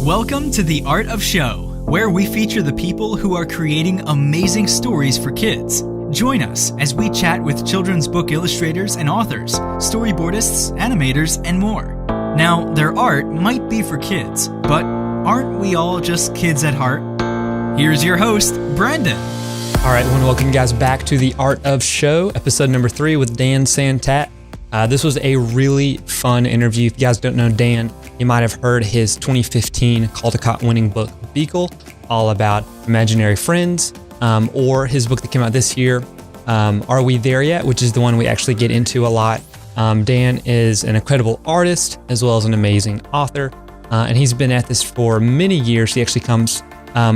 Welcome to The Art of Show, where we feature the people who are creating amazing stories for kids. Join us as we chat with children's book illustrators and authors, storyboardists, animators, and more. Now, their art might be for kids, but aren't we all just kids at heart? Here's your host, Brandon. All right, I want to welcome you guys back to The Art of Show, episode number 3 with Dan Santat. This was a really fun interview. If you guys don't know Dan, you might have heard his 2015 Caldecott winning book, Beekle, all about imaginary friends, or his book that came out this year, Are We There Yet?, which is the one we actually get into a lot. Dan is an incredible artist as well as an amazing author, and he's been at this for many years. He actually comes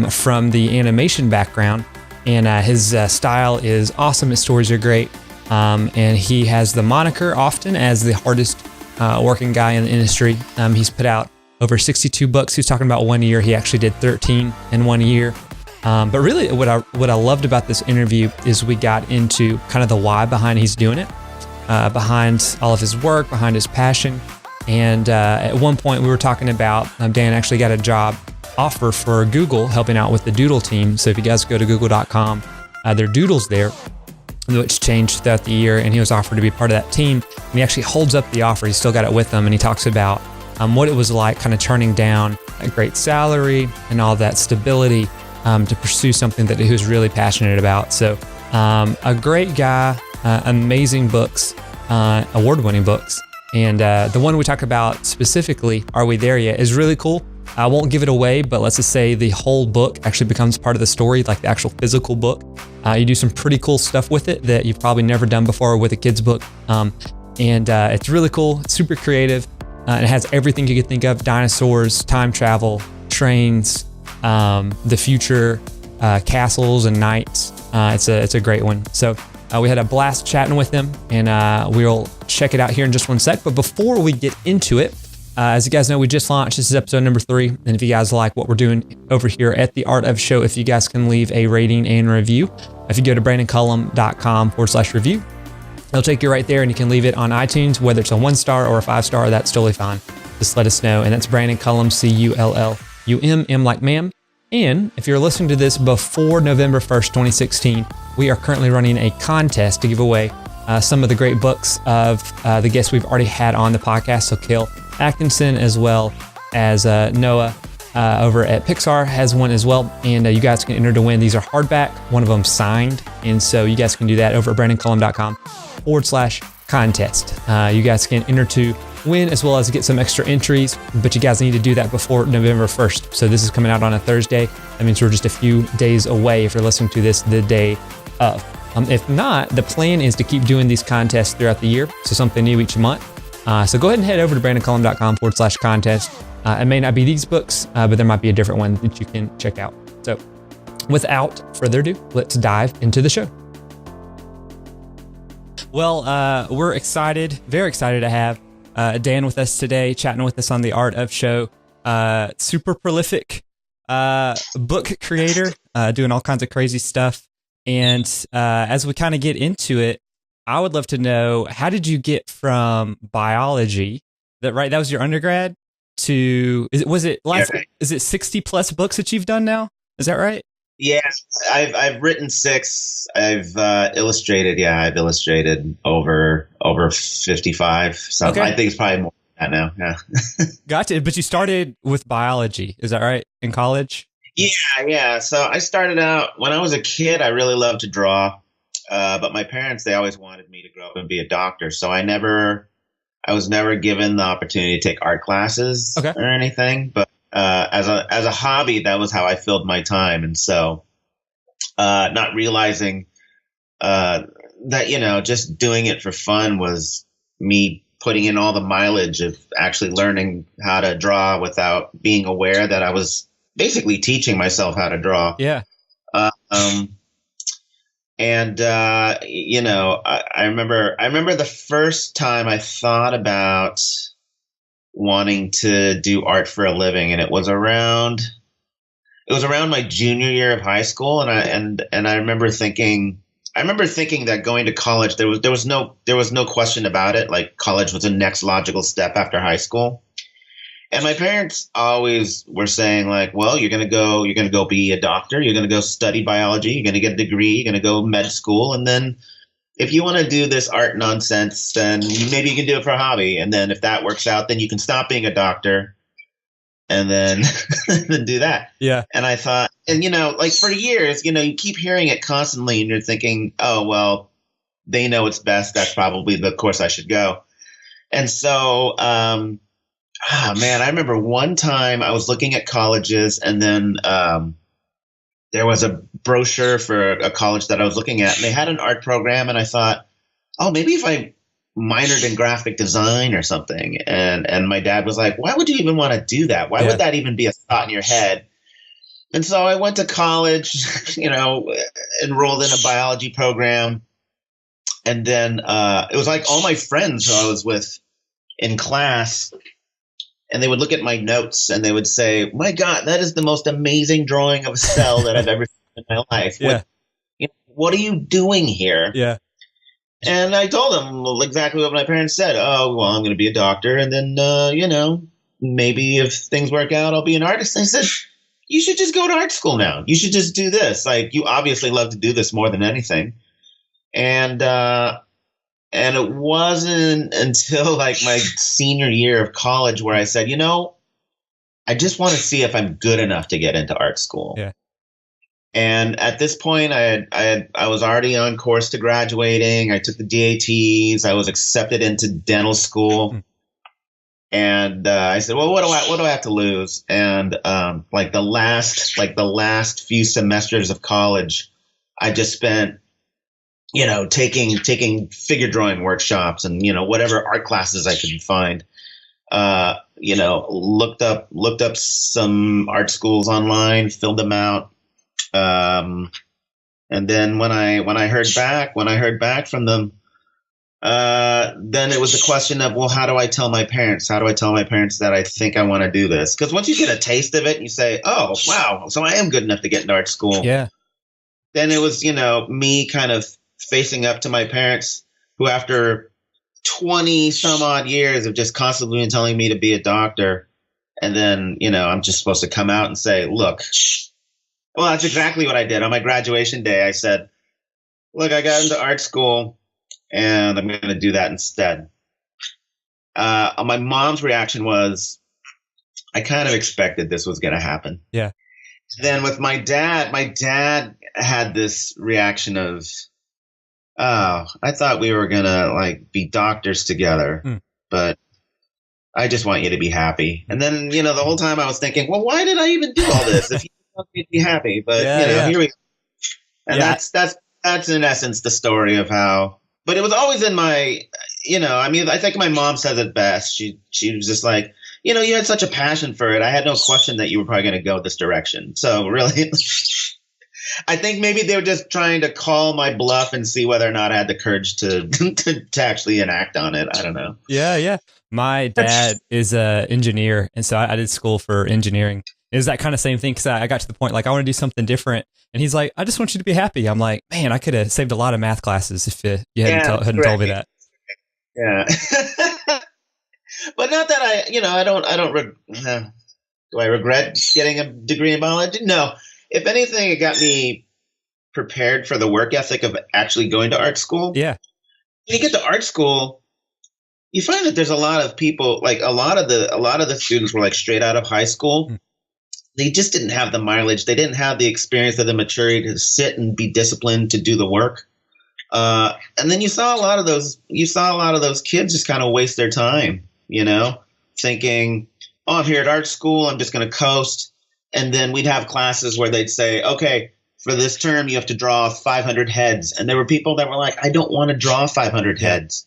from the animation background, and his style is awesome. His stories are great. And he has the moniker often as the hardest working guy in the industry. He's put out over 62 books. He was talking about 1 year. He actually did 13 in 1 year. But really what I loved about this interview is we got into kind of the why behind he's doing it, behind all of his work, behind his passion. And at one point we were talking about Dan actually got a job offer for Google helping out with the Doodle team. So if you guys go to google.com, there are doodles there, which changed throughout the year, and he was offered to be part of that team. And he actually holds up the offer. He's still got it with him, and he talks about what it was like kind of turning down a great salary and all that stability to pursue something that he was really passionate about. So a great guy, amazing books, award-winning books. And the one we talk about specifically, Are We There Yet?, is really cool. I won't give it away, but let's just say the whole book actually becomes part of the story, like the actual physical book. You do some pretty cool stuff with it that you've probably never done before with a kid's book. And it's really cool. It's super creative. It has everything you could think of: dinosaurs, time travel, trains, the future, castles and knights. It's a great one. So we had a blast chatting with him, and we'll check it out here in just one sec. But before we get into it, as you guys know, we just launched. This is episode number 3. And if you guys like what we're doing over here at The Art of Show, if you guys can leave a rating and review, if you go to brandoncullum.com/review, it'll take you right there, and you can leave it on iTunes, whether it's a 1-star or a 5-star, that's totally fine. Just let us know. And that's Brandon Cullum, Cullum, M like ma'am. And if you're listening to this before November 1st, 2016, we are currently running a contest to give away some of the great books of the guests we've already had on the podcast. So Kale Atkinson, as well as Noah over at Pixar, has one as well. And you guys can enter to win. These are hardback, one of them signed. And so you guys can do that over at brandoncullum.com/contest. You guys can enter to win as well as get some extra entries, but you guys need to do that before November 1st. So this is coming out on a Thursday. That means we're just a few days away if you're listening to this the day of. If not, the plan is to keep doing these contests throughout the year. So something new each month. So go ahead and head over to brandoncullum.com/contest. It may not be these books, but there might be a different one that you can check out. So without further ado, let's dive into the show. Well, we're excited, very excited to have Dan with us today, chatting with us on The Art of Show. Super prolific book creator, doing all kinds of crazy stuff. And as we kind of get into it, I would love to know, how did you get from biology, that was your undergrad, to, is it 60 plus books that you've done now? Is that right? Yeah, I've written 6. I've illustrated. Yeah, I've illustrated over 55. So okay. I think it's probably more than that now. Yeah. Gotcha. But you started with biology, is that right? In college? Yeah. So I started out when I was a kid. I really loved to draw. But my parents, they always wanted me to grow up and be a doctor. So I was never given the opportunity to take art classes or anything. But as a hobby, that was how I filled my time. And so not realizing that, just doing it for fun was me putting in all the mileage of actually learning how to draw without being aware that I was basically teaching myself how to draw. Yeah. And I remember the first time I thought about wanting to do art for a living, and it was around my junior year of high school, and I remember thinking that going to college, there was no question about it. Like, college was the next logical step after high school. And my parents always were saying like, well, you're going to go be a doctor. You're going to go study biology. You're going to get a degree. You're going to go med school. And then if you want to do this art nonsense, then maybe you can do it for a hobby. And then if that works out, then you can stop being a doctor and then, then do that. Yeah. And I thought, and, like for years, you keep hearing it constantly and you're thinking, oh, well, they know it's best. That's probably the course I should go. And so, man, I remember one time I was looking at colleges and then there was a brochure for a college that I was looking at and they had an art program. And I thought, oh, maybe if I minored in graphic design or something. And my dad was like, why would you even want to do that? Why would that even be a thought in your head? And so I went to college, enrolled in a biology program. And then it was like all my friends who I was with in class, and they would look at my notes and they would say, my God, that is the most amazing drawing of a cell that I've ever seen in my life. Yeah. What are you doing here? Yeah. And I told them exactly what my parents said. Oh, well, I'm going to be a doctor. And then, maybe if things work out, I'll be an artist. And I said, you should just go to art school now. You should just do this. Like, you obviously love to do this more than anything. And it wasn't until like my senior year of college where I said, I just want to see if I'm good enough to get into art school. Yeah. And at this point, I was already on course to graduating. I took the DATs. I was accepted into dental school. And I said, well, what do I have to lose? And like the last few semesters of college, I just spent taking figure drawing workshops and, whatever art classes I could find, looked up some art schools online, filled them out. And then when I heard back from them, then it was the question of, well, how do I tell my parents? How do I tell my parents that I think I want to do this? Because once you get a taste of it and you say, oh, wow, so I am good enough to get into art school. Yeah. Then it was, me kind of facing up to my parents who after 20 some odd years have just constantly been telling me to be a doctor. And then, I'm just supposed to come out and say, look, well, that's exactly what I did. On my graduation day, I said, look, I got into art school and I'm going to do that instead. My mom's reaction was, I kind of expected this was going to happen. Yeah. Then with my dad had this reaction of, oh, I thought we were going to like be doctors together, but I just want you to be happy. And then, the whole time I was thinking, well, why did I even do all this if you want me to be happy? But, here we go. And that's in essence the story of how, but it was always in my, I think my mom says it best. She was just like, you had such a passion for it. I had no question that you were probably going to go this direction. So really, I think maybe they were just trying to call my bluff and see whether or not I had the courage to actually enact on it. I don't know. Yeah. My dad is an engineer, and so I did school for engineering. It was that kind of same thing because I got to the point like I want to do something different, and he's like, "I just want you to be happy." I'm like, "Man, I could have saved a lot of math classes if you hadn't told me that." Yeah, but not that do I regret getting a degree in biology? No. If anything, it got me prepared for the work ethic of actually going to art school. Yeah. When you get to art school, you find that there's a lot of people, like a lot of the students were like straight out of high school. They just didn't have the mileage. They didn't have the experience or the maturity to sit and be disciplined to do the work. And then you saw a lot of those kids just kind of waste their time, thinking, oh, I'm here at art school. I'm just going to coast. And then we'd have classes where they'd say, okay, for this term, you have to draw 500 heads. And there were people that were like, I don't want to draw 500 heads.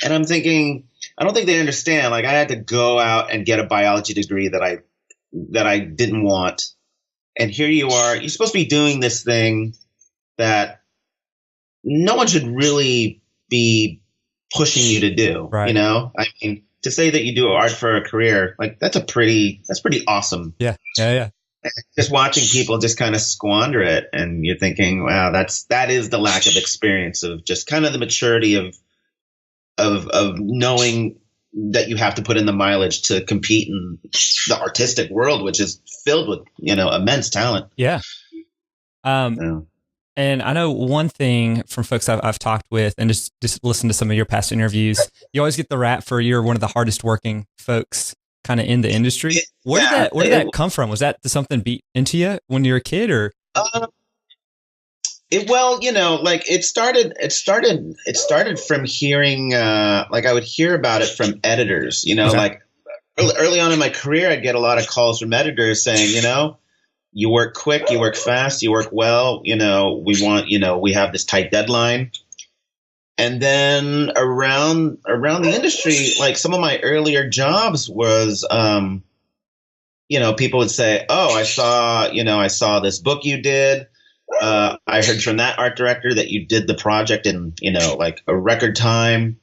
And I'm thinking, I don't think they understand. Like I had to go out and get a biology degree that I didn't want. And here you are, you're supposed to be doing this thing that no one should really be pushing you to do. Right. I mean, to say that you do art for a career, like that's pretty awesome. Yeah. Just watching people just kind of squander it, and you're thinking, wow, that is the lack of experience of just kind of the maturity of knowing that you have to put in the mileage to compete in the artistic world, which is filled with, immense talent. Yeah. Yeah. And I know one thing from folks I've talked with, and just listen to some of your past interviews, you always get the rap for you're one of the hardest working folks kind of in the industry. Where did that come from? Was that something beat into you when you were a kid, or? It started from hearing, I would hear about it from editors, like early on in my career, I'd get a lot of calls from editors saying, you work quick, you work fast, you work well, we have this tight deadline. And then around the industry, like some of my earlier jobs was, people would say, oh, I saw this book you did. I heard from that art director that you did the project in, like a record time.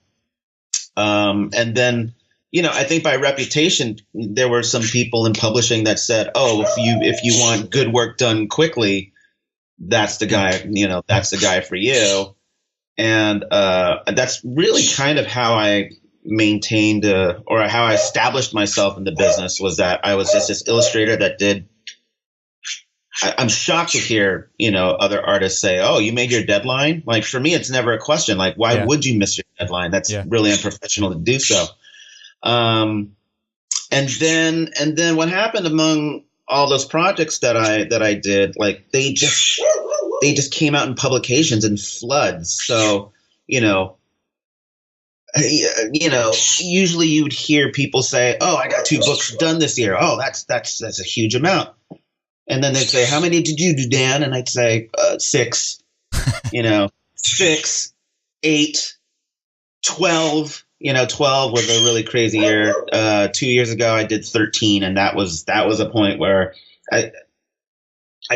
And then, I think by reputation, there were some people in publishing that said, oh, if you want good work done quickly, that's the guy, that's the guy for you. And that's really kind of how I maintained or how I established myself in the business, was that I was just this illustrator that did. I'm shocked to hear, other artists say, oh, you made your deadline. Like for me, it's never a question. Like, why would you miss your deadline? That's really unprofessional to do so. And then what happened among all those projects that I did, like they just came out in publications in floods. So, usually you'd hear people say, oh, I got 2 books done this year. Oh, that's a huge amount. And then they'd say, how many did you do, Dan? And I'd say 6, 6, 8, 12. 12 was a really crazy year. 2 years ago, I did 13. And that was a point where I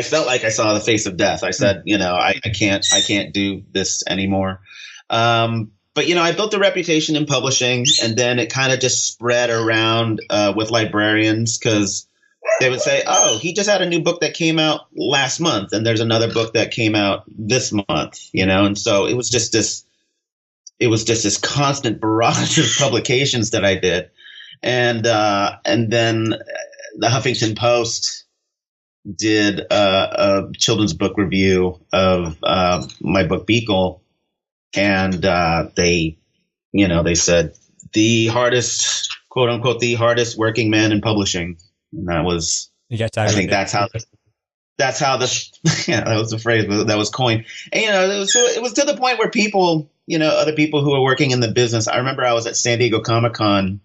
felt like I saw the face of death. I said, I can't do this anymore. But, I built a reputation in publishing, and then it kind of just spread around with librarians, because they would say, oh, he just had a new book that came out last month, and there's another book that came out this month, and so it was just this constant barrage of publications that I did. And then the Huffington Post did a children's book review of my book Beekle, and they said the hardest, quote unquote, the hardest working man in publishing. And that was, I think that's how that was the phrase that was coined. And, it was to the point where people, other people who were working in the business. I remember I was at San Diego Comic-Con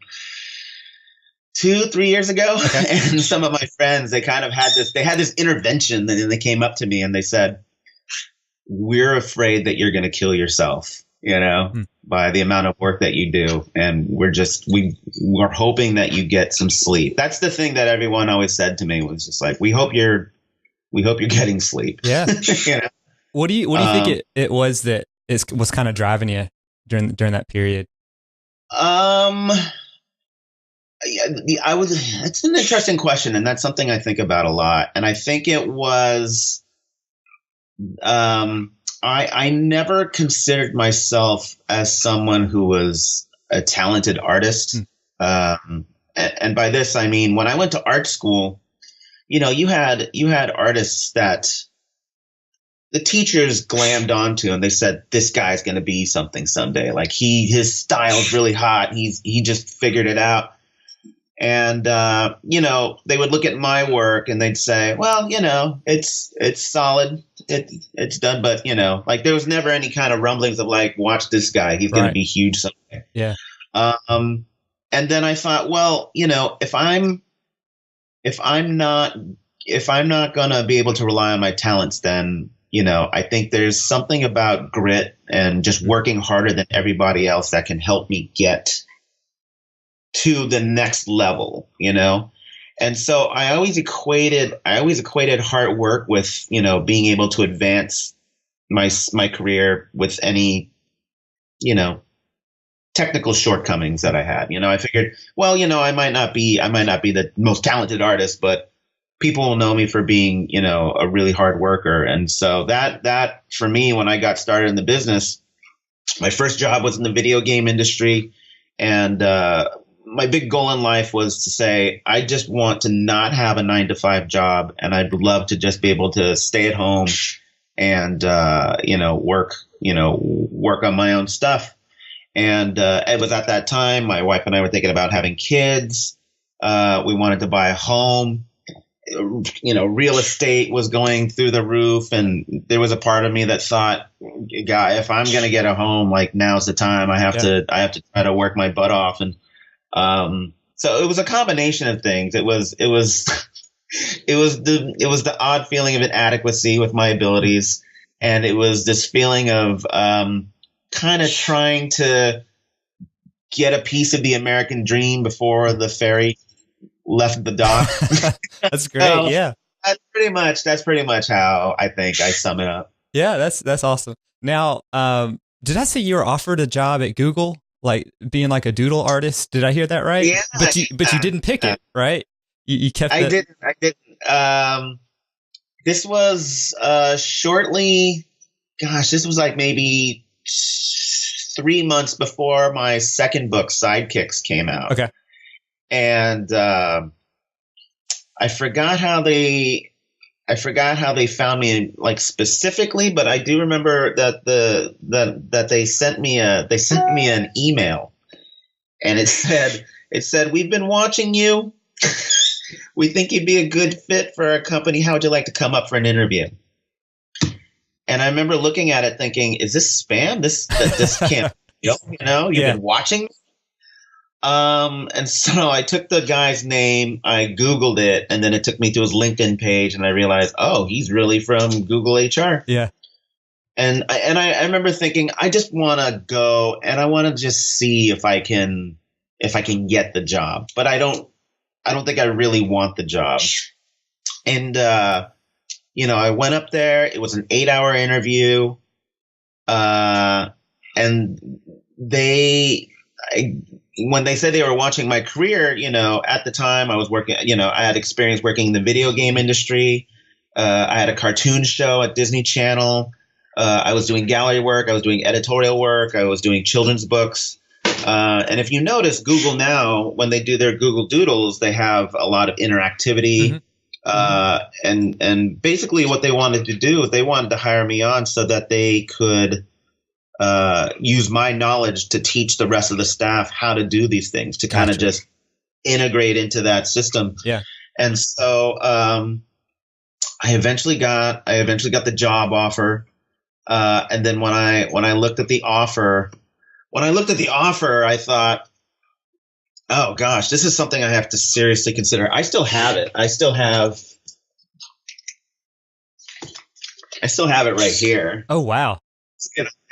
2-3 years ago, and some of my friends, they kind of had this intervention, and then they came up to me and they said, we're afraid that you're going to kill yourself, by the amount of work that you do. And we're hoping that you get some sleep. That's the thing that everyone always said to me, was just like, we hope you're getting sleep. Yeah. What do you think it was that was kind of driving you during that period? It's an interesting question. And that's something I think about a lot. And I think it was, I never considered myself as someone who was a talented artist. And by this, I mean, when I went to art school, you had artists that the teachers glammed onto, and they said, this guy's going to be something someday. Like his style's really hot. He just figured it out. And, they would look at my work and they'd say, well, it's solid. It's done. But, there was never any kind of rumblings of like, watch this guy. He's going to be huge someday. Yeah. And then I thought, well, if I'm not going to be able to rely on my talents, then, I think there's something about grit and just working harder than everybody else that can help me get to the next level, And so I always equated hard work with, being able to advance my career with any, technical shortcomings that I had. I figured, well, I might not be the most talented artist, but people will know me for being, a really hard worker. And so that for me, when I got started in the business, my first job was in the video game industry. And my big goal in life was to say, I just want to not have a 9-to-5 job, and I'd love to just be able to stay at home and work on my own stuff. And it was at that time my wife and I were thinking about having kids. We wanted to buy a home. Real estate was going through the roof, and there was a part of me that thought, God, if I'm going to get a home, like, now's the time. I have to try to work my butt off. And so it was a combination of things. It was the odd feeling of inadequacy with my abilities, and it was this feeling of kind of trying to get a piece of the American dream before the ferry left the dock. That's great. So yeah. That's pretty much how I think I sum it up. Yeah, that's awesome. Now, did I say you were offered a job at Google, like being like a doodle artist? Did I hear that right? Yeah. But you didn't pick it, right? You kept it. I didn't. This was shortly, this was like maybe 3 months before my second book, Sidekicks, came out. Okay. And I forgot how they found me, like, specifically, but I do remember that they sent me an email, and it said, "We've been watching you. We think you'd be a good fit for our company. How would you like to come up for an interview?" And I remember looking at it thinking, "Is this spam? This can't, you've been watching me?" And so I took the guy's name, I Googled it, and then it took me to his LinkedIn page, and I realized, oh, he's really from Google HR. Yeah. And I remember thinking, I just want to go and I want to just see if I can get the job, but I don't think I really want the job. And, I went up there. It was an 8-hour interview. And when they said they were watching my career, at the time I was working, I had experience working in the video game industry. I had a cartoon show at Disney Channel. I was doing gallery work. I was doing editorial work. I was doing children's books. And if you notice, Google now, when they do their Google Doodles, they have a lot of interactivity. Mm-hmm. And basically what they wanted to do is they wanted to hire me on so that they could use my knowledge to teach the rest of the staff how to do these things, to kind of just integrate into that system. Yeah. And so I eventually got the job offer. And then when I looked at the offer, I thought, oh gosh, this is something I have to seriously consider. I still have it. I still have it right here. Oh, wow.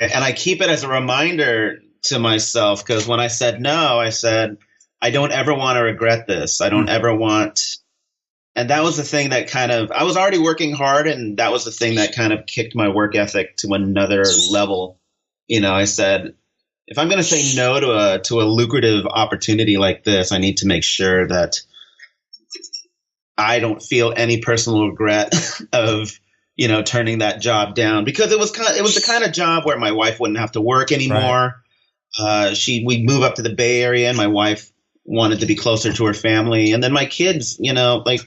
And I keep it as a reminder to myself, because when I said no, I said, I don't ever want to regret this. I don't ever want. And that was the thing that I was already working hard, and that was the thing that kind of kicked my work ethic to another level. I said, if I'm going to say no to a lucrative opportunity like this, I need to make sure that I don't feel any personal regret of turning that job down, because it was the kind of job where my wife wouldn't have to work anymore. Right. We'd move up to the Bay Area, and my wife wanted to be closer to her family. And then my kids, like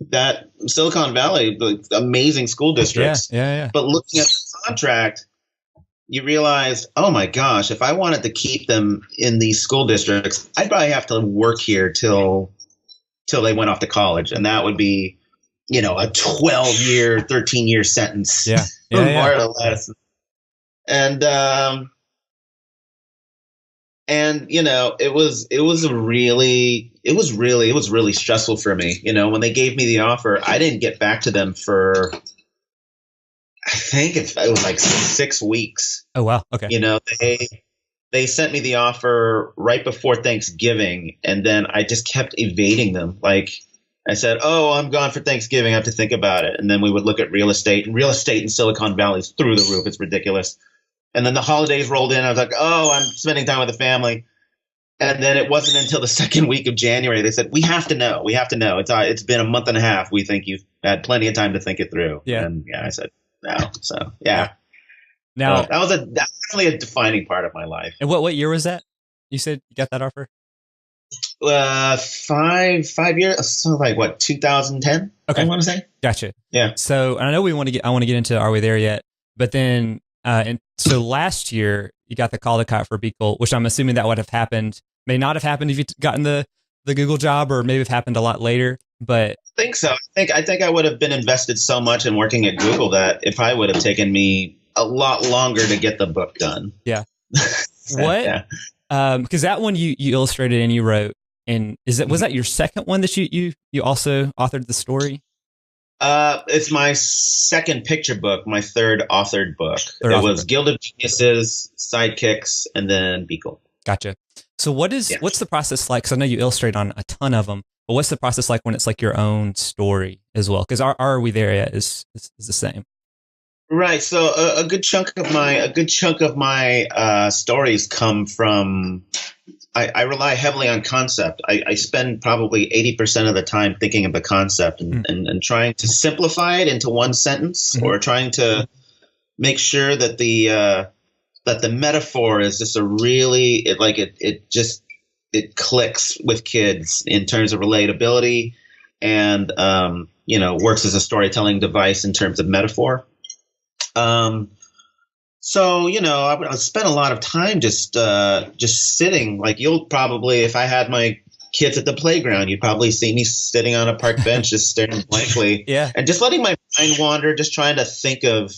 that Silicon Valley, like, amazing school districts. Yeah. But looking at the contract, you realize, oh my gosh, if I wanted to keep them in these school districts, I'd probably have to work here till they went off to college. And that would be, a 12-year, 13-year sentence, more or less. And it was really stressful for me. When they gave me the offer, I didn't get back to them for, I think it was like 6 weeks. Oh, wow. Okay. They sent me the offer right before Thanksgiving, and then I just kept evading them. Like, I said, oh, I'm gone for Thanksgiving. I have to think about it. And then we would look at real estate, and real estate in Silicon Valley is through the roof. It's ridiculous. And then the holidays rolled in. I was like, oh, I'm spending time with the family. And then it wasn't until the second week of January they said, we have to know. It's been a month and a half. We think you've had plenty of time to think it through. Yeah. And I said, no. So, yeah. Now, that's definitely a defining part of my life. And what year was that? you said you got that offer? 5 years, so like what, 2010? Okay. I want to say. Gotcha. Yeah. So, and I know I want to get into Are We There Yet? But then, and so last year you got the Caldecott for Beekle, which I'm assuming that would have happened, may not have happened if you'd gotten the Google job, or maybe have happened a lot later. But I think so. I think I would have been invested so much in working at Google that if I would have taken me a lot longer to get the book done. Yeah. So, What? Yeah. Because that one you illustrated and you wrote, and was that your second one that you also authored the story? It's my second picture book, my third authored book. It was Gilded Geniuses, Sidekicks, and then Beekle. Gotcha. So what's the process like? Because I know you illustrate on a ton of them, but what's the process like when it's like your own story as well? Because Are We There Yet is the same. Right. So a good chunk of my stories come from. I rely heavily on concept. I spend probably 80% of the time thinking of the concept and trying to simplify it into one sentence, or trying to make sure that the metaphor is just it clicks with kids in terms of relatability, and works as a storytelling device in terms of metaphor. So, I spent a lot of time just sitting. Like, you'll probably, if I had my kids at the playground, you'd probably see me sitting on a park bench, just staring blankly, and just letting my mind wander, just trying to think of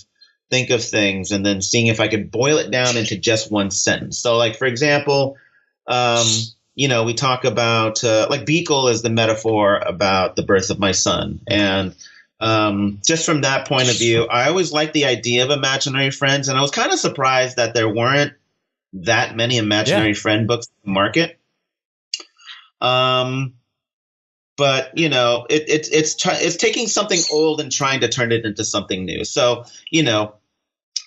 things, and then seeing if I could boil it down into just one sentence. So, like, for example, we talk about like Beekle is the metaphor about the birth of my son, and just from that point of view, I always liked the idea of imaginary friends, and I was kind of surprised that there weren't that many imaginary friend books in the market. But it's taking something old and trying to turn it into something new. So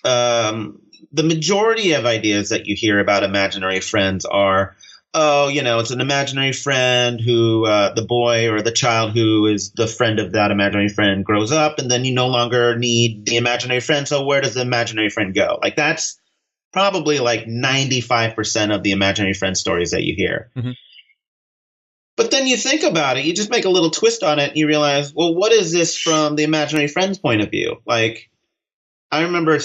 the majority of ideas that you hear about imaginary friends are, it's an imaginary friend who the boy or the child who is the friend of that imaginary friend grows up, and then you no longer need the imaginary friend. So where does the imaginary friend go? Like, that's probably like 95% of the imaginary friend stories that you hear. Mm-hmm. But then you think about it, you just make a little twist on it, and you realize, well, what is this from the imaginary friend's point of view? Like, I remember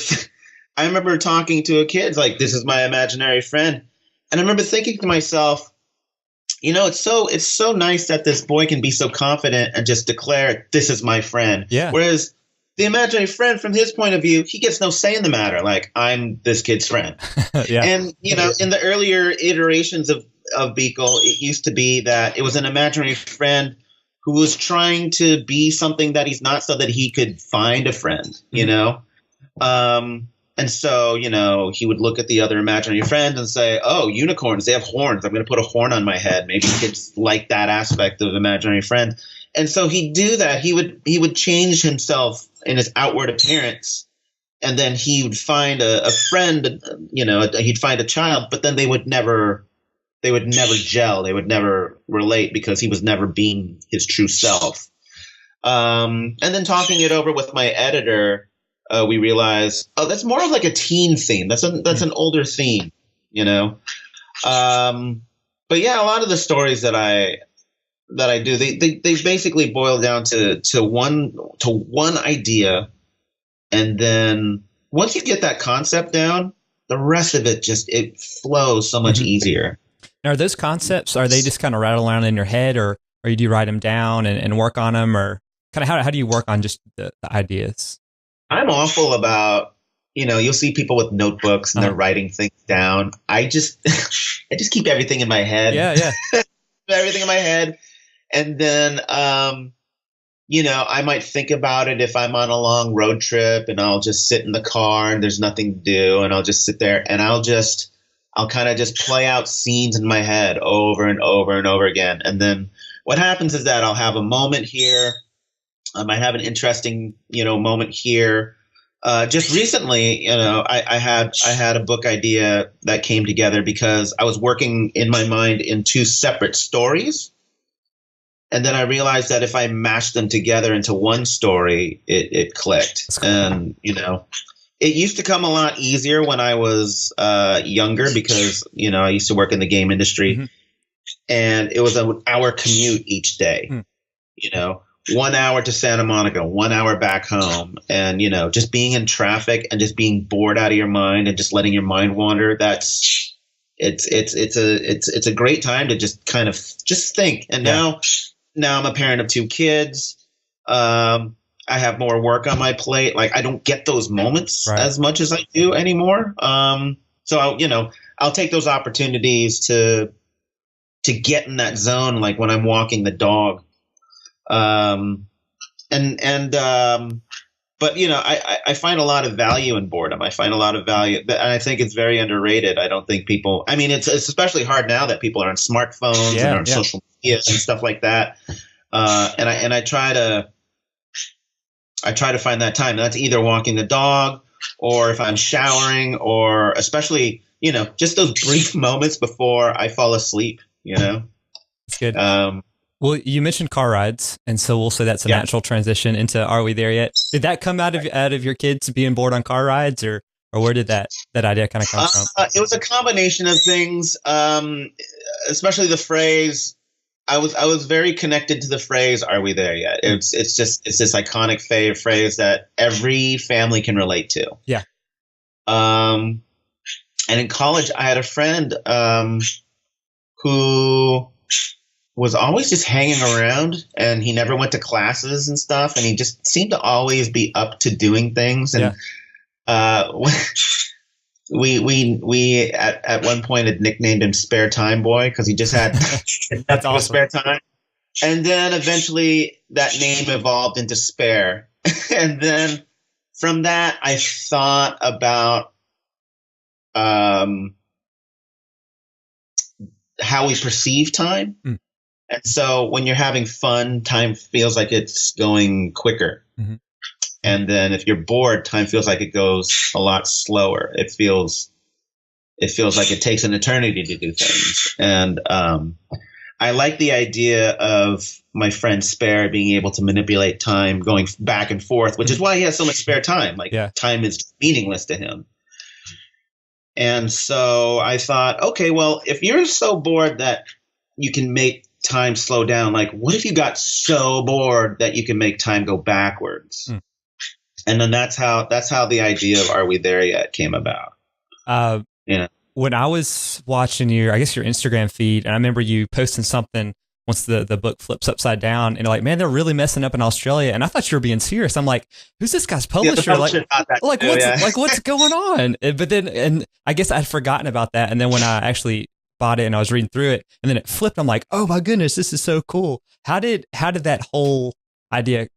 talking to a kid, like, this is my imaginary friend. And I remember thinking to myself, it's so nice that this boy can be so confident and just declare, this is my friend. Yeah. Whereas the imaginary friend, from his point of view, he gets no say in the matter. Like, I'm this kid's friend. Yeah. And, in the earlier iterations of Beekle, it used to be that it was an imaginary friend who was trying to be something that he's not, so that he could find a friend, And so, he would look at the other imaginary friend and say, oh, unicorns, they have horns. I'm going to put a horn on my head. Maybe kids like that aspect of imaginary friend. And so he'd do that. He would change himself in his outward appearance. And then he would find a friend, he'd find a child, but then they would never gel. They would never relate, because he was never being his true self. And then talking it over with my editor, we realized, that's more of like a teen theme. That's an older theme, But yeah, a lot of the stories that I do, they basically boil down to one idea, and then once you get that concept down, the rest of it it flows so much easier. Now, are those concepts, are they just kind of rattle around in your head, or do you write them down and work on them, or kind of how do you work on just the ideas? I'm awful about, you'll see people with notebooks and they're writing things down. I just keep everything in my head. Yeah. Everything in my head. And then, I might think about it if I'm on a long road trip, and I'll just sit in the car and there's nothing to do, and I'll just sit there and I'll kind of just play out scenes in my head over and over and over again. And then what happens is that I'll have a moment here. I might have an interesting, moment here. Just recently, I had a book idea that came together because I was working in my mind in two separate stories. And then I realized that if I mashed them together into one story, it clicked. Cool. And, It used to come a lot easier when I was younger because, I used to work in the game industry, Mm-hmm. and it was an hour commute each day. 1 hour to Santa Monica, 1 hour back home. And, just being in traffic and just being bored out of your mind and just letting your mind wander. It's a great time to just kind of just think. And now I'm a parent of 2 kids. I have more work on my plate. Like, I don't get those moments as much as I do anymore. So I'll take those opportunities to get in that zone, like when I'm walking the dog. But I find a lot of value in boredom. I find a lot of value, and I think it's very underrated. I don't think people. I mean, it's especially hard now that people are on smartphones and on social media and stuff like that. And I try to find that time. That's either walking the dog, or if I'm showering, or especially just those brief moments before I fall asleep. That's good. Well, you mentioned car rides, and so we'll say that's a natural transition into Are We There Yet? Did that come out of your kids being bored on car rides, or where did that idea kind of come from? It was a combination of things, especially the phrase. I was very connected to the phrase "Are we there yet?" It's this iconic phrase that every family can relate to. Yeah. And in college, I had a friend who was always just hanging around, and he never went to classes and stuff, and he just seemed to always be up to doing things. And we at one point had nicknamed him Spare Time Boy because he just had that's awesome. Spare time. And then eventually that name evolved into Spare. And then from that, I thought about how we perceive time. And so when you're having fun, time feels like it's going quicker. Mm-hmm. And then if you're bored, time feels like it goes a lot slower. It feels like it takes an eternity to do things. And I like the idea of my friend Spare being able to manipulate time going back and forth, which is why he has so much spare time. Time is meaningless to him. And so I thought, okay, well, if you're so bored that you can make time slow down, like what if you got so bored that you can make time go backwards? And then that's how the idea of Are We There Yet came about. When I was watching your Instagram feed, and I remember you posting something once the book flips upside down, and you're like, man, they're really messing up in Australia. And I thought you were being serious. I'm like, who's this guy's publisher? What's going on? But then, and I guess I'd forgotten about that. And then when I actually bought it and I was reading through it, and then it flipped, I'm like, oh my goodness, this is so cool. How did that whole idea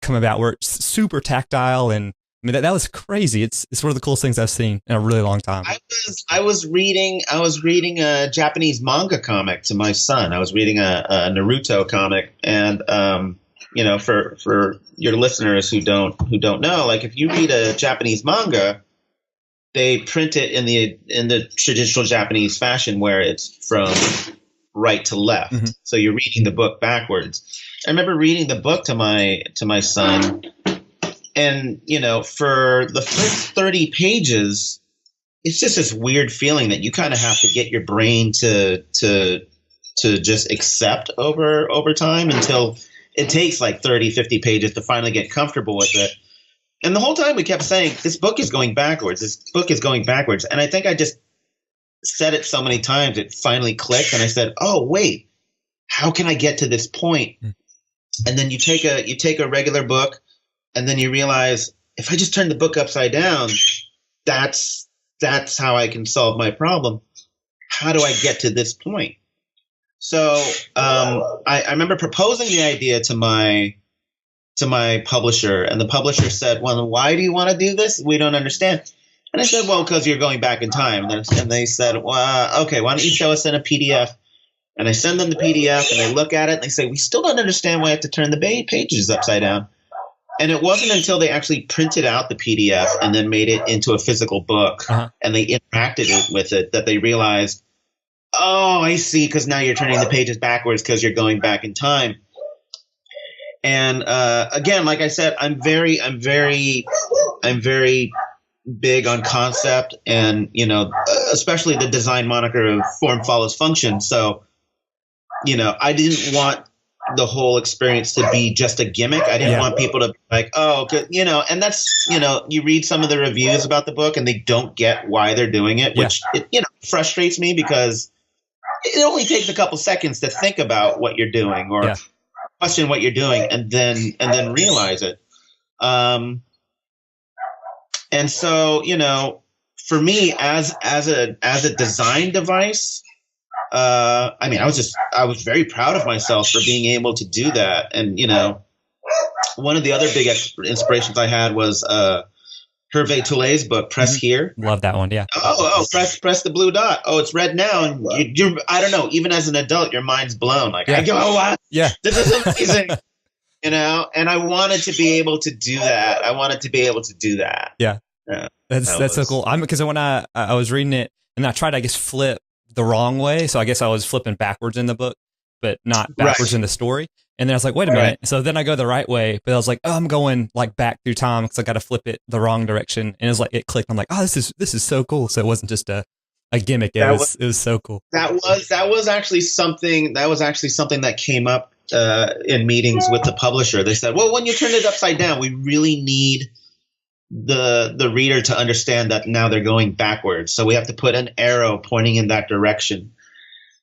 come about, where it's super tactile? And I mean, that was crazy. It's one of the coolest things I've seen in a really long time. I was reading a Japanese manga comic to my son. I was reading a Naruto comic, and for your listeners who don't know, like if you read a Japanese manga, they print it in the traditional Japanese fashion where it's from right to left. Mm-hmm. So you're reading the book backwards. I remember reading the book to my son, and for the first 30 pages, it's just this weird feeling that you kind of have to get your brain to just accept over time, until it takes like 30, 50 pages to finally get comfortable with it. And the whole time we kept saying, this book is going backwards. This book is going backwards. And I think I just said it so many times, it finally clicked. And I said, oh, wait, how can I get to this point? And then you take a regular book, and then you realize, if I just turn the book upside down, that's how I can solve my problem. How do I get to this point? So I remember proposing the idea to my publisher, and the publisher said, well, why do you want to do this? We don't understand. And I said, well, because you're going back in time. And they said, well, okay, why don't you show us in a PDF? And I send them the PDF, and they look at it, and they say, we still don't understand why I have to turn the pages upside down. And it wasn't until they actually printed out the PDF and then made it into a physical book, and they interacted with it, that they realized, oh, I see, because now you're turning the pages backwards because you're going back in time. And again, like I said, I'm very big on concept and, especially the design moniker of form follows function. So, I didn't want the whole experience to be just a gimmick. I didn't want people to be like, oh, good, and that's, you read some of the reviews about the book and they don't get why they're doing it, which, frustrates me because it only takes a couple seconds to think about what you're doing or question what you're doing and then realize it. And so, for me as a design device, I was very proud of myself for being able to do that. And, one of the other big inspirations I had was Hervé Toulet's book, Press Here. Love that one. Yeah. Press the blue dot. Oh, it's red now. And you're, I don't know, even as an adult, your mind's blown. Like, I go, oh, wow, this is amazing. And I wanted to be able to do that. Yeah. That's so cool. Because when I was reading it and I tried to, I guess, flip the wrong way. So I guess I was flipping backwards in the book, but not backwards in the story. And then I was like, wait a minute. So then I go the right way, but I was like, oh, I'm going like back through time because I got to flip it the wrong direction. And it was like, it clicked. I'm like, oh, this is so cool. So it wasn't just a gimmick. It was so cool. That was actually something that came up in meetings with the publisher. They said, well, when you turn it upside down, we really need the reader to understand that now they're going backwards. So we have to put an arrow pointing in that direction.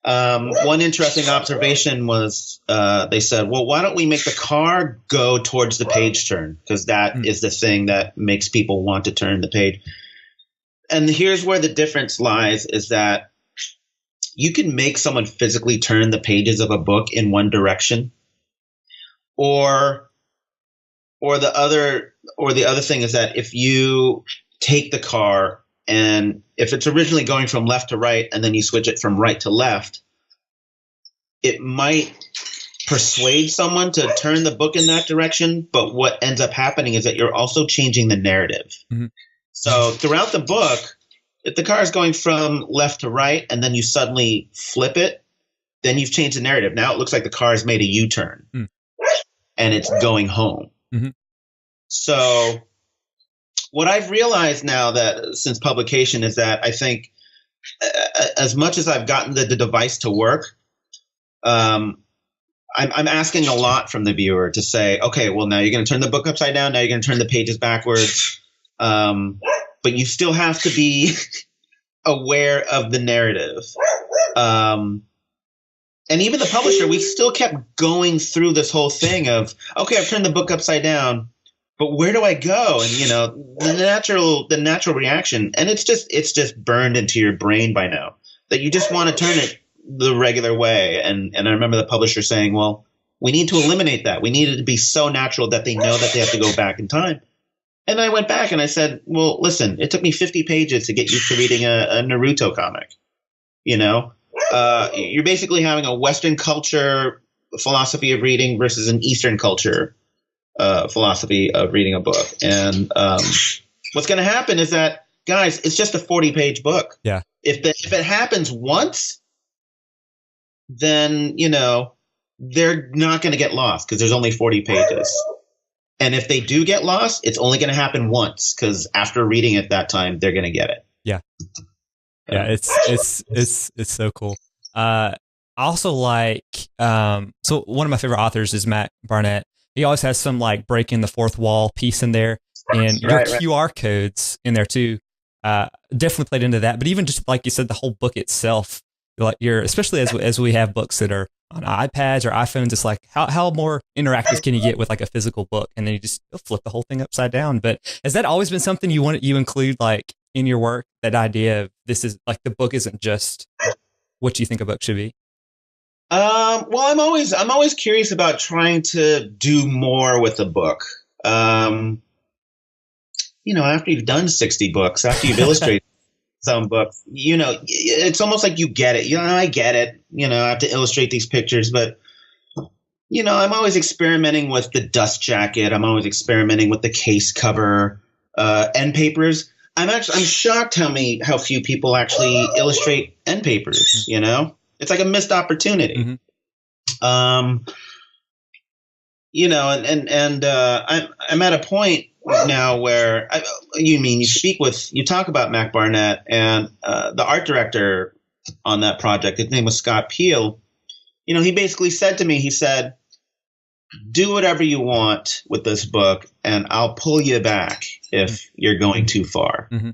One interesting observation was they said, well, why don't we make the car go towards the page turn? Because that is the thing that makes people want to turn the page. And here's where the difference lies is that you can make someone physically turn the pages of a book in one direction, or the other thing is that if you take the car and if it's originally going from left to right and then you switch it from right to left, it might persuade someone to turn the book in that direction. But what ends up happening is that you're also changing the narrative. Mm-hmm. So throughout the book, if the car is going from left to right and then you suddenly flip it, then you've changed the narrative. Now it looks like the car has made a U-turn and it's going home. Mm-hmm. So what I've realized now that since publication is that I think as much as I've gotten the device to work, I'm asking a lot from the viewer to say, okay, well, now you're going to turn the book upside down. Now you're going to turn the pages backwards. But you still have to be aware of the narrative. And even the publisher, we still kept going through this whole thing of, okay, I've turned the book upside down, but where do I go? And, the natural reaction, and it's just burned into your brain by now that you just want to turn it the regular way. And I remember the publisher saying, well, we need to eliminate that. We need it to be so natural that they know that they have to go back in time. And I went back and I said, well, listen, it took me 50 pages to get used to reading a Naruto comic. You're basically having a Western culture philosophy of reading versus an Eastern culture philosophy of reading a book. And what's going to happen is that, guys, it's just a 40-page book. Yeah. If it happens once, then, they're not going to get lost because there's only 40 pages. And if they do get lost, it's only going to happen once because after reading it that time, they're going to get it. Yeah. Yeah, it's so cool. I also like so one of my favorite authors is Matt Barnett. He always has some like breaking the fourth wall piece in there, and your QR codes in there too. Definitely played into that. But even just like you said, the whole book itself, like especially as we have books that are on iPads or iPhones, it's like how more interactive can you get with like a physical book, and then you'll flip the whole thing upside down. But has that always been something you include like in your work? That idea of this is like the book isn't just what you think a book should be. Well, I'm always curious about trying to do more with a book. After you've done 60 books, after you've illustrated some books, it's almost like you get it. I get it. I have to illustrate these pictures, but I'm always experimenting with the dust jacket. I'm always experimenting with the case cover, end papers. I'm shocked how few people actually illustrate end papers. It's like a missed opportunity. Mm-hmm. I'm at a point now where you talk about Mac Barnett, and the art director on that project, his name was Scott Peel. He basically said to me, he said, do whatever you want with this book, and I'll pull you back if you're going too far. Mm-hmm.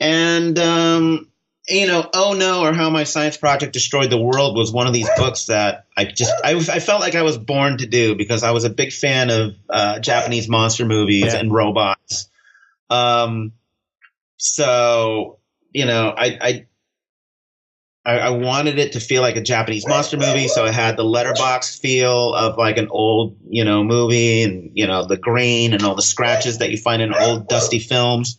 And, Oh No, or How My Science Project Destroyed the World was one of these books that I felt like I was born to do, because I was a big fan of Japanese monster movies and robots. So, I wanted it to feel like a Japanese monster movie, so it had the letterbox feel of like an old, movie, and, the grain and all the scratches that you find in old dusty films.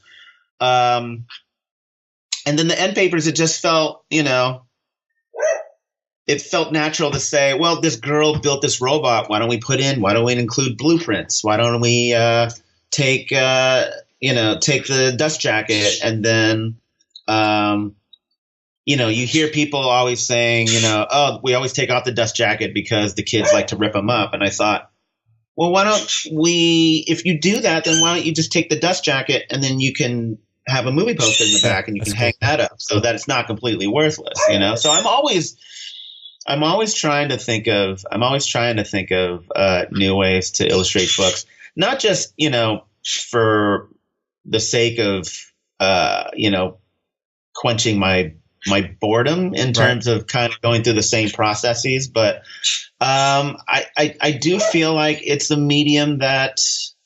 And then the end papers, it just felt, it felt natural to say, well, this girl built this robot. Why don't we include blueprints? Why don't we take the dust jacket? And then, you hear people always saying, oh, we always take off the dust jacket because the kids like to rip them up. And I thought, well, why don't we, if you do that, then why don't you just take the dust jacket and then you can have a movie poster in the back and you can hang that up so that it's not completely worthless, So I'm always trying to think of new ways to illustrate books, not just, for the sake of, quenching my boredom in terms of kind of going through the same processes. But I do feel like it's a medium that,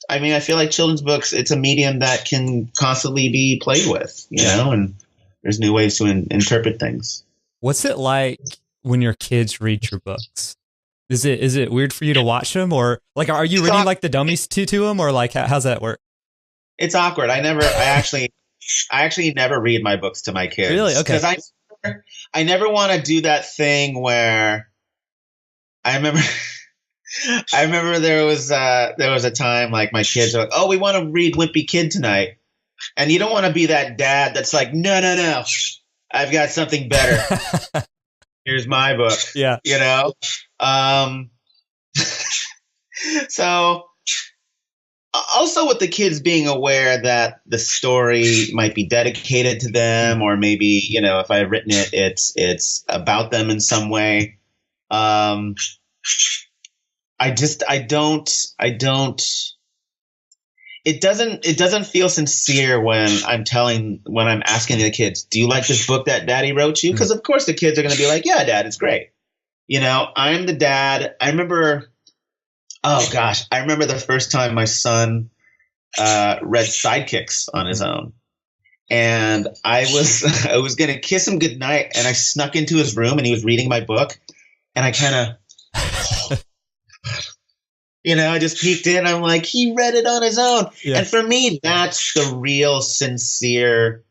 I feel like children's books, it's a medium that can constantly be played with, and there's new ways to interpret things. What's it like when your kids read your books? Is it weird for you to watch them, or like, are you reading like the dummies to them, or like, how's that work? It's awkward. I actually never read my books to my kids. Really? Okay. Because I never want to do that thing where I remember there was a time like my kids are like, oh, we want to read Wimpy Kid tonight. And you don't want to be that dad that's like, no, I've got something better. Here's my book. Yeah. So also with the kids being aware that the story might be dedicated to them, or maybe, if I've written it, it's about them in some way. It doesn't feel sincere when I'm asking the kids, do you like this book that daddy wrote you? Because of course the kids are going to be like, yeah, dad, it's great. I'm the dad. I remember the first time my son read Sidekicks on his own. And I was going to kiss him goodnight, and I snuck into his room and he was reading my book, and I kind of I just peeked in. I'm like, he read it on his own. Yeah. And for me, that's the real sincere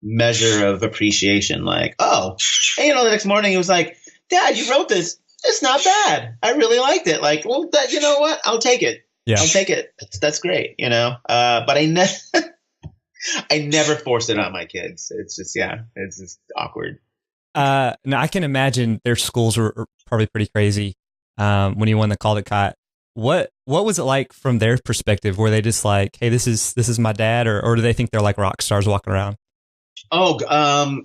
measure of appreciation. Like, oh, and, the next morning he was like, Dad, you wrote this. It's not bad. I really liked it. Like, well, you know what? I'll take it. Yeah. I'll take it. That's great. But I never force it on my kids. It's just awkward. Now I can imagine their schools were probably pretty crazy when you won the Caldecott. What was it like from their perspective? Were they just like, hey, this is my dad, or do they think they're like rock stars walking around? Oh,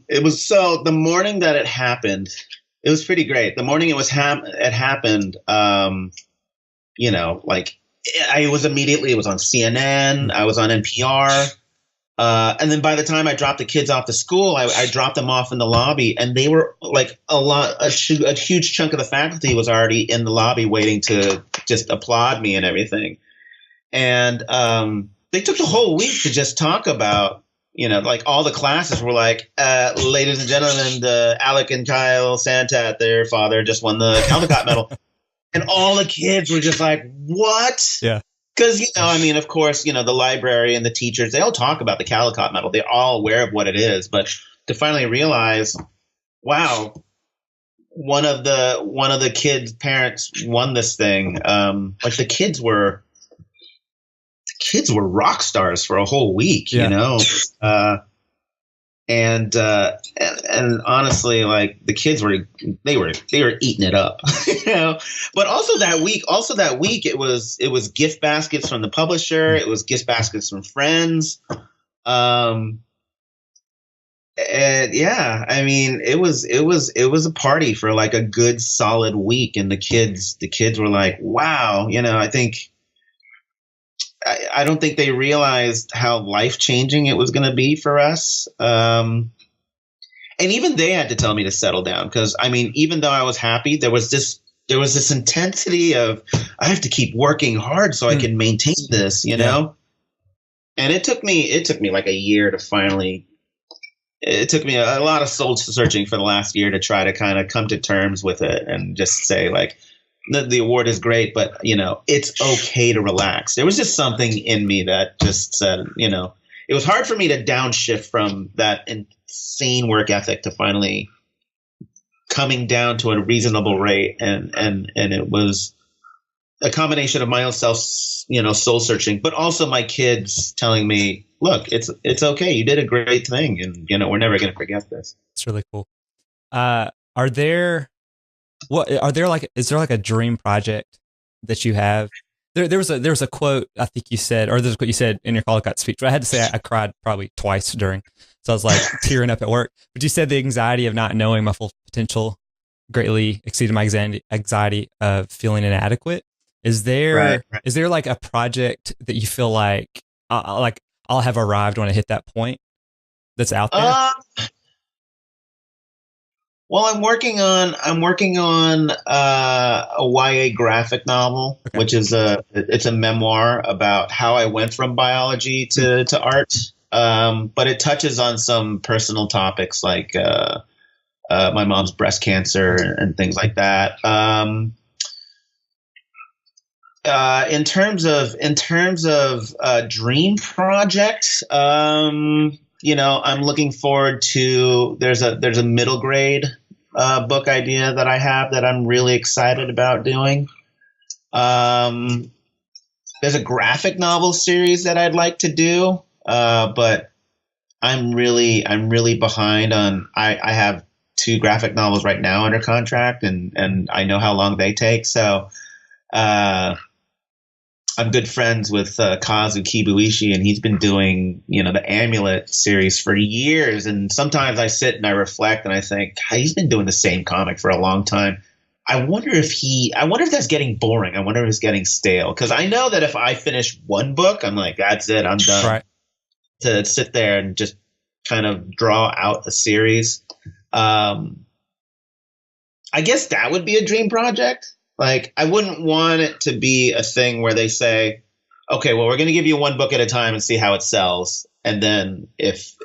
it was the morning that it happened. It was pretty great. The morning it happened, it was on CNN. I was on NPR. And then by the time I dropped the kids off to school, I dropped them off in the lobby, and they were like a huge chunk of the faculty was already in the lobby waiting to just applaud me and everything. And they took the whole week to just talk about, all the classes were like, ladies and gentlemen, Alec and Kyle Santat, their father just won the Caldecott medal. And all the kids were just like, what? Yeah. Because, of course, the library and the teachers, they all talk about the Caldecott medal. They're all aware of what it is. But to finally realize, wow, one of the kids' parents won this thing. The kids were rock stars for a whole week, And and honestly, like the kids were eating it up, you know. But also that week, it was gift baskets from the publisher. It was gift baskets from friends. And yeah, I mean, it was a party for like a good solid week, and the kids were like, wow, you know, I don't think they realized how life changing it was going to be for us. And even they had to tell me to settle down, because I mean, even though I was happy, there was this intensity of I have to keep working hard so I can maintain this, you know. And it took me like a year to finally. It took me a lot of soul searching for the last year to try to kind of come to terms with it and just say, like, the award is great, but, you know, it's okay to relax. There was just something in me that just said, you know, it was hard for me to downshift from that insane work ethic to finally coming down to a reasonable rate. And it was a combination of my own soul searching, but also my kids telling me, look, it's okay. You did a great thing. And, you know, we're never going to forget this. It's really cool. Is there like a dream project that you have? There was a quote I think you said, or there's a quote you said in your Caldecott speech, but I had to say I cried probably twice during. So I was like tearing up at work, but you said the anxiety of not knowing my full potential greatly exceeded my anxiety of feeling inadequate. Is there like a project that you feel like I'll have arrived when I hit that point that's out there? Well, I'm working on a YA graphic novel, which is it's a memoir about how I went from biology to art. But it touches on some personal topics like my mom's breast cancer and things like that. In terms of dream project, you know, I'm looking forward to there's a middle grade book idea that I have that I'm really excited about doing. There's a graphic novel series that I'd like to do, but I'm really behind on. I have 2 graphic novels right now under contract, and I know how long they take. So I'm good friends with Kazu Kibuishi, and he's been doing, you know, the Amulet series for years. And sometimes I sit and I reflect and I think, he's been doing the same comic for a long time. I wonder if that's getting boring. I wonder if it's getting stale. Because I know that if I finish one book, I'm like, that's it, I'm done. Right. To sit there and just kind of draw out a series. I guess that would be a dream project. Like, I wouldn't want it to be a thing where they say, okay, well, we're going to give you 1 book at a time and see how it sells. And then if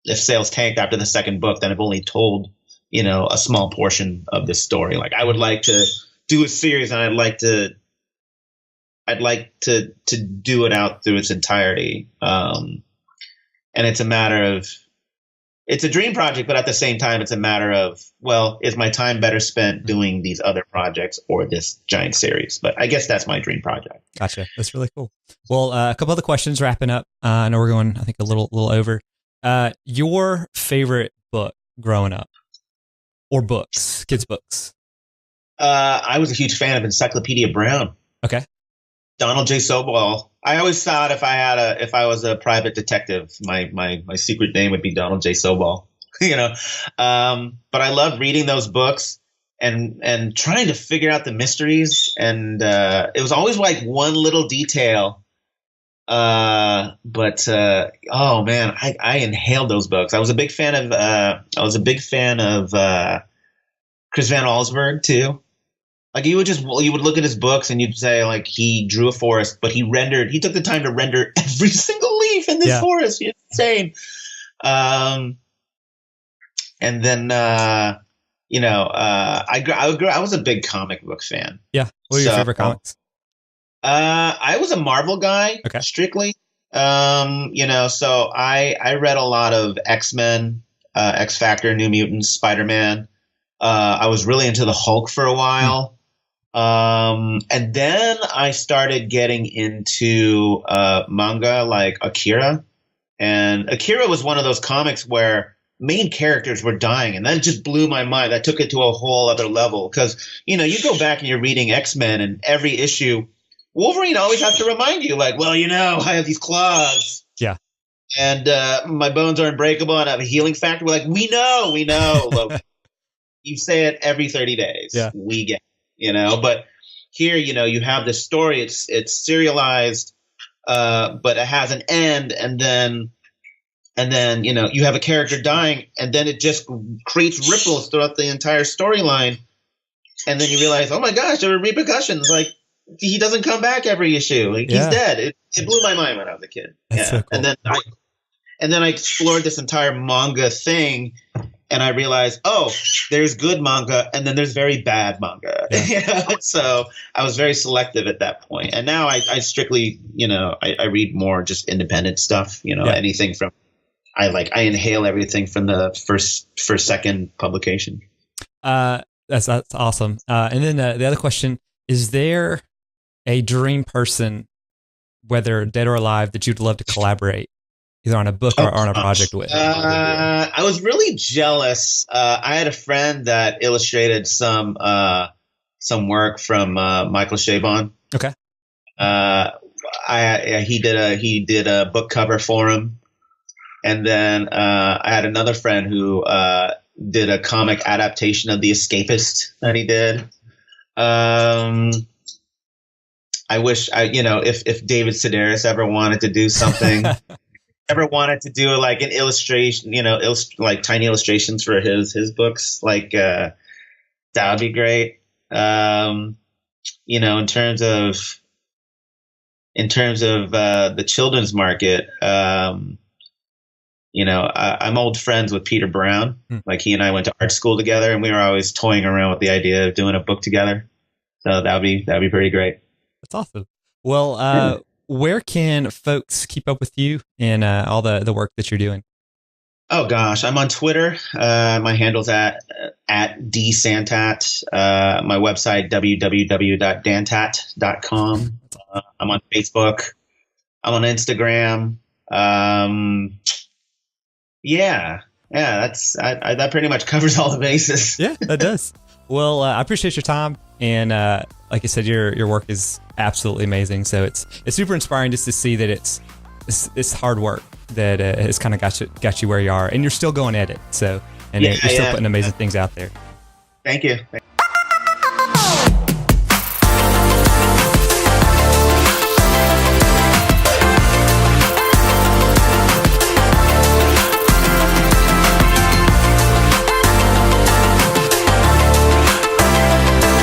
sales tanked after the 2nd book, then I've only told, you know, a small portion of this story. Like, I would like to do a series, and I'd like to do it out through its entirety. And it's it's a dream project, but at the same time, it's a matter of, well, is my time better spent doing these other projects or this giant series? But I guess that's my dream project. Gotcha. That's really cool. Well, a couple other questions wrapping up. I know we're going, I think, a little over. Your favorite book growing up, or books, kids' books? I was a huge fan of Encyclopedia Brown. Okay. Donald J. Sobol. I always thought if I was a private detective, my secret name would be Donald J. Sobol. You know, but I love reading those books and trying to figure out the mysteries. And it was always like one little detail. Oh man, I inhaled those books. I was a big fan of Chris Van Allsburg too. Like, you would look at his books and you'd say, like, he drew a forest, but he took the time to render every single leaf in this forest. It's insane. And then, you know, I was a big comic book fan. Yeah. What are your favorite comics? I was a Marvel guy, strictly. You know, so I read a lot of X-Men, X-Factor, New Mutants, Spider-Man. I was really into the Hulk for a while. And then I started getting into manga like Akira. And Akira was one of those comics where main characters were dying, and that just blew my mind. That took it to a whole other level because you go back and you're reading X-Men, and every issue, Wolverine always has to remind you, like, well, I have these claws. Yeah. And my bones are unbreakable, and I have a healing factor. We're like, we know. Look, you say it every 30 days. Yeah. We get, but here, you have this story. It's serialized, but it has an end, and then you have a character dying, and then it just creates ripples throughout the entire storyline, and then you realize, oh my gosh, there are repercussions. Like, he doesn't come back every issue. Like, he's dead. It blew my mind when I was a kid. That's so cool. And then I explored this entire manga thing, and I realized, oh, there's good manga, and then there's very bad manga. Yeah. So I was very selective at that point. And now I strictly, I read more just independent stuff. Anything from I inhale everything from the first second publication. That's awesome. And then the other question, is there a dream person, whether dead or alive, that you'd love to collaborate either on a book or on a project with? I was really jealous. I had a friend that illustrated some work from Michael Chabon. Okay. He did a book cover for him. And then I had another friend who did a comic adaptation of The Escapist that he did. I wish if David Sedaris ever wanted to do something, ever wanted to do like an illustration, like tiny illustrations for his books, like that would be great. In terms of the children's market, I'm old friends with Peter Brown. Like, he and I went to art school together, and we were always toying around with the idea of doing a book together. So that'd be pretty great. That's awesome. Well, where can folks keep up with you and all the work that you're doing? Oh gosh, I'm on Twitter. My handle's at dsantat. My website, www.dantat.com. I'm on Facebook. I'm on Instagram. That pretty much covers all the bases. Yeah, that does. Well, I appreciate your time, and like I said, your work is absolutely amazing. So it's super inspiring just to see that it's hard work that has kind of got you where you are, and you're still going at it. So, and you're still putting amazing things out there. Thank you.